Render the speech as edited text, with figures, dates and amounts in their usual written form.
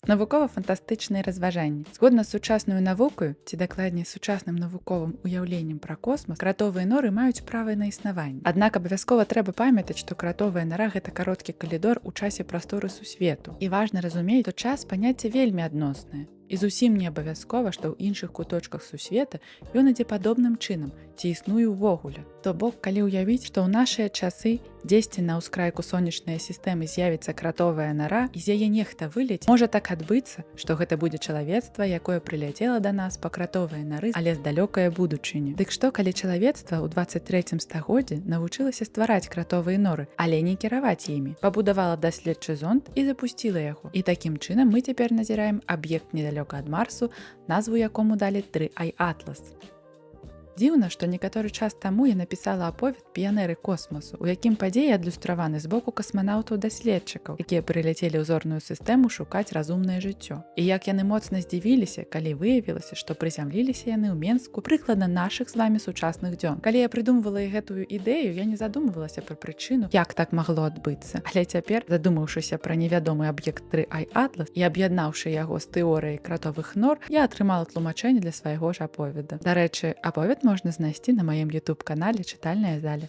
Навукова-фантастычныя разважанні. Згодна з сучаснаю навукаю, ці дакладней сучасным навуковым уяўленнем пра космас, кратовыя норы маюць права на існаванне. Аднак абавязкова трэба памятаць, што кратовая нара гэта кароткі калідор у часе прасторы сусвету. І важна разумець, што час паняцце вельмі адноснае. І зусім не абавязкова, што ў іншых куточках сусвета ён ідзе падобным чынам, ці існуе ўвогуле. То бок, калі ўявіць, што ў нашыя часы дзесьці на ўскрайку сонечнай сістэмы з'явіцца кратовая нара і з яе нехта вылець, можа так адбыцца, што гэта будзе чалавецтва, якое прыляцела да нас па кратовай нары, але з далёкае будучыні. Дык што, калі чалавецтва ў 23 стагоддзі навучылася ствараць кратовыя норы, але не кіраваць імі, пабудавала даследчы зонд і запусціла яго. І такім чынам мы цяпер назіраем аб'ект недалёка ад Марсу, назву якому далі 3i Atlas. Дзіўна, што некаторы час таму я напісала аповед «Піянеры космасу», у якім падзеі адлюстраваны з боку касманаўтаў-даследчыкаў, якія прыляцелі ў зорную сістэму шукаць разумнае жыццё. І як яны моцна здзівіліся, калі выявілася, што прызямліліся яны ў Менску прыкладна нашых з вамі сучасных дзён. Калі я прыдумвала і гэтую ідэю, я не задумвалася пра прычыну, як так магло адбыцца. Але цяпер, задумаўшыся пра невядомы аб'ект 3i Atlas і аб'яднаўшы яго з тэорыяй кратовых нор, я атрымала тлумачэнне для свайго ж аповеда. Дарэчы, аповед можна знайсці на маім YouTube-канале «Чытальная заля».